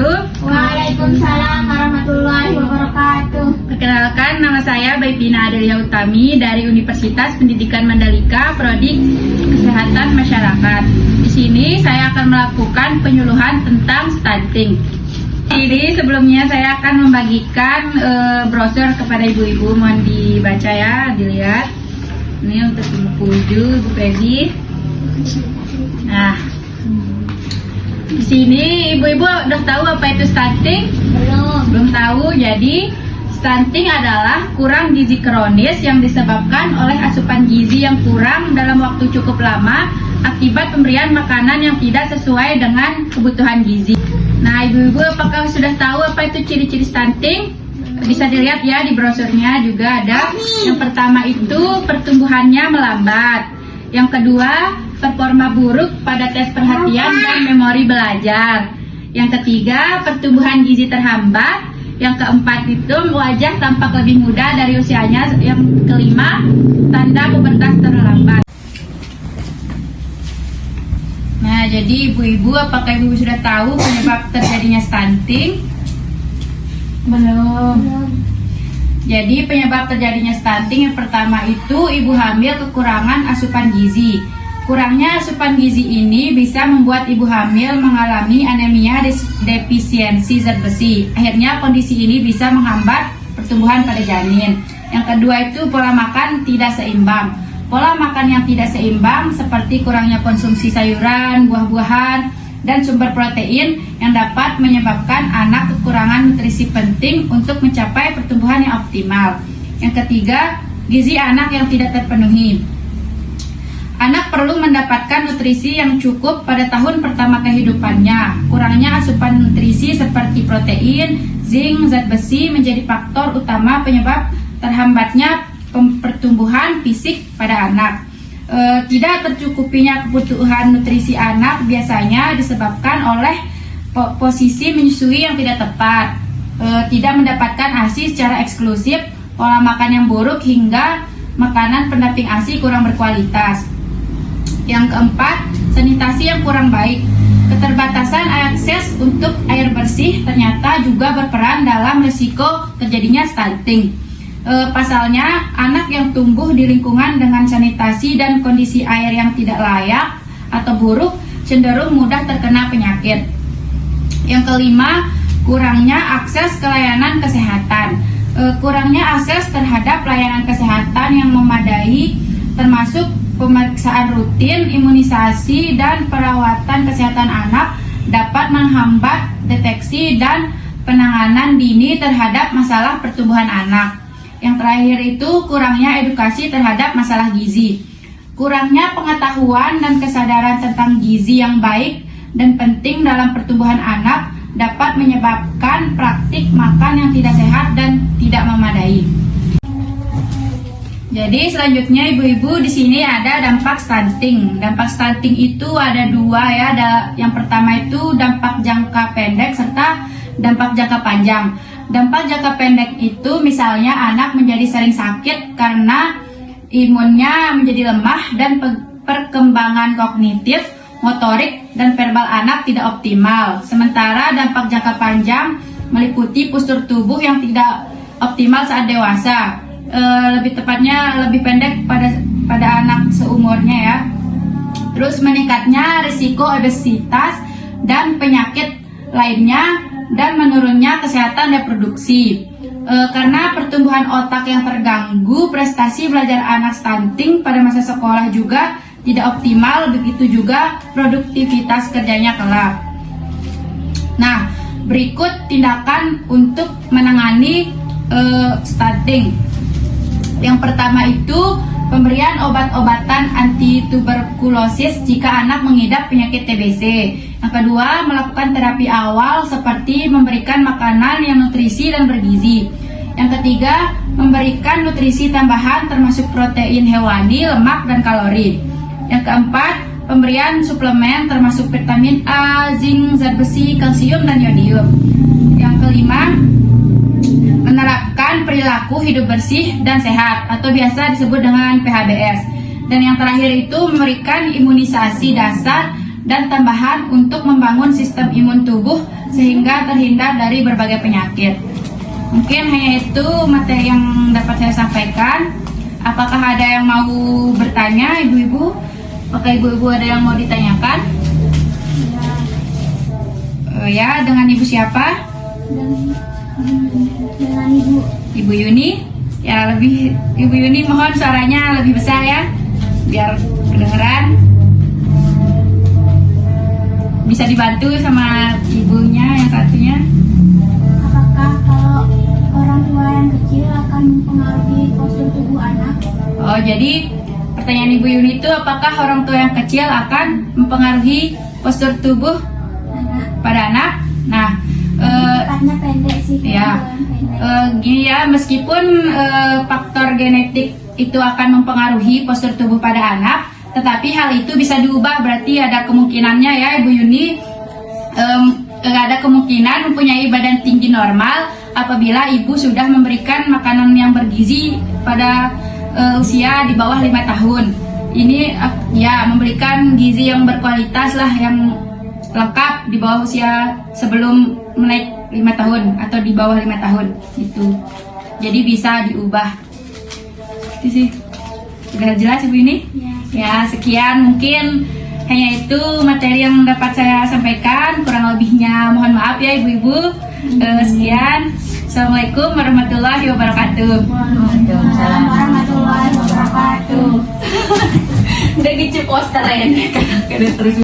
wabarakatuh. Waalaikumsalam warahmatullahi wabarakatuh. Perkenalkan, nama saya Baipina Adelia Utami dari Universitas Pendidikan Mandalika, Prodi Kesehatan Masyarakat. Di sini saya akan melakukan penyuluhan tentang stunting. Jadi sebelumnya saya akan membagikan brosur kepada ibu-ibu, mohon dibaca ya, dilihat. Ini untuk Ibu Puju, Ibu Pedi. Nah, di sini ibu-ibu udah tahu apa itu stunting? Belum tahu. Jadi stunting adalah kurang gizi kronis yang disebabkan oleh asupan gizi yang kurang dalam waktu cukup lama akibat pemberian makanan yang tidak sesuai dengan kebutuhan gizi. Nah, ibu-ibu apakah sudah tahu apa itu ciri-ciri stunting? Bisa dilihat ya di brosurnya juga ada. Yang pertama itu pertumbuhannya melambat. Yang kedua, performa buruk pada tes perhatian dan memori belajar. Yang ketiga, pertumbuhan gizi terhambat. Yang keempat itu wajah tampak lebih muda dari usianya. Yang kelima, tanda pubertas terlambat. Nah, jadi ibu-ibu apakah ibu sudah tahu penyebab terjadinya stunting? Belum. Jadi penyebab terjadinya stunting yang pertama itu ibu hamil kekurangan asupan gizi. Kurangnya asupan gizi ini bisa membuat ibu hamil mengalami anemia defisiensi zat besi. Akhirnya kondisi ini bisa menghambat pertumbuhan pada janin. Yang kedua itu pola makan tidak seimbang. Pola makan yang tidak seimbang seperti kurangnya konsumsi sayuran, buah-buahan, dan sumber protein yang dapat menyebabkan anak kekurangan nutrisi penting untuk mencapai pertumbuhan yang optimal. Yang ketiga, gizi anak yang tidak terpenuhi. Anak perlu mendapatkan nutrisi yang cukup pada tahun pertama kehidupannya. Kurangnya asupan nutrisi seperti protein, zinc, zat besi menjadi faktor utama penyebab terhambatnya pertumbuhan fisik pada anak. Tidak tercukupinya kebutuhan nutrisi anak biasanya disebabkan oleh posisi menyusui yang tidak tepat, tidak mendapatkan ASI secara eksklusif, pola makan yang buruk, hingga makanan pendamping ASI kurang berkualitas. Yang keempat, sanitasi yang kurang baik. Keterbatasan akses untuk air bersih ternyata juga berperan dalam risiko terjadinya stunting. Pasalnya, anak yang tumbuh di lingkungan dengan sanitasi dan kondisi air yang tidak layak atau buruk cenderung mudah terkena penyakit. Yang kelima, kurangnya akses ke layanan kesehatan. Kurangnya akses terhadap layanan kesehatan yang memadai, termasuk pemeriksaan rutin, imunisasi, dan perawatan kesehatan anak dapat menghambat deteksi dan penanganan dini terhadap masalah pertumbuhan anak. Yang terakhir itu kurangnya edukasi terhadap masalah gizi. Kurangnya pengetahuan dan kesadaran tentang gizi yang baik dan penting dalam pertumbuhan anak dapat menyebabkan praktik makan yang tidak sehat dan tidak memadai. Jadi selanjutnya ibu-ibu di sini ada dampak stunting. Dampak stunting itu ada dua ya. Yang pertama itu dampak jangka pendek serta dampak jangka panjang. Dampak jangka pendek itu misalnya anak menjadi sering sakit karena imunnya menjadi lemah dan perkembangan kognitif, motorik, dan verbal anak tidak optimal. Sementara dampak jangka panjang meliputi postur tubuh yang tidak optimal saat dewasa. Lebih tepatnya lebih pendek pada anak seumurnya ya. Terus meningkatnya risiko obesitas dan penyakit lainnya, dan menurunnya kesehatan reproduksi. Karena pertumbuhan otak yang terganggu, prestasi belajar anak stunting pada masa sekolah juga tidak optimal, begitu juga produktivitas kerjanya kelak. Nah, berikut tindakan untuk menangani stunting. Yang pertama itu pemberian obat-obatan anti tuberkulosis jika anak mengidap penyakit TBC. Yang kedua, melakukan terapi awal seperti memberikan makanan yang nutrisi dan bergizi. Yang ketiga, memberikan nutrisi tambahan termasuk protein hewani, lemak, dan kalori. Yang keempat, pemberian suplemen termasuk vitamin A, zinc, zat besi, kalsium, dan yodium. Yang kelima, menerapkan perilaku hidup bersih dan sehat atau biasa disebut dengan PHBS. Dan yang terakhir itu memberikan imunisasi dasar dan tambahan untuk membangun sistem imun tubuh sehingga terhindar dari berbagai penyakit. Mungkin hanya itu materi yang dapat saya sampaikan. Apakah ada yang mau bertanya, ibu-ibu? Apakah ibu-ibu ada yang mau ditanyakan? Ya, dengan ibu siapa? Dengan Ibu Yuni. Ya, Ibu Yuni mohon suaranya lebih besar ya, biar kedengeran. Bisa dibantu sama ibunya yang satunya. apakah kalau orang tua yang kecil akan mempengaruhi postur tubuh anak? Oh, jadi pertanyaan Ibu Yuni itu apakah orang tua yang kecil akan mempengaruhi postur tubuh Anak pada anak? Nah, tepatnya pendek sih. ya. Kalau yang pendek. Gini ya, meskipun faktor genetik itu akan mempengaruhi postur tubuh pada anak, tetapi hal itu bisa diubah. Berarti ada kemungkinannya ya, Ibu Yuni, ada kemungkinan mempunyai badan tinggi normal apabila ibu sudah memberikan makanan yang bergizi pada usia di bawah 5 tahun. Ini ya, memberikan gizi yang berkualitas lah, yang lengkap di bawah usia sebelum menaik 5 tahun atau di bawah 5 tahun gitu. Jadi bisa diubah. Itu sih. Sudah jelas Ibu ini? Ya, sekian mungkin hanya itu materi yang dapat saya sampaikan. Kurang lebihnya mohon maaf ya Ibu-ibu. Sekian. Assalamualaikum warahmatullahi wabarakatuh. Waalaikumsalam warahmatullahi wabarakatuh. Udah gitu poster ya. Terus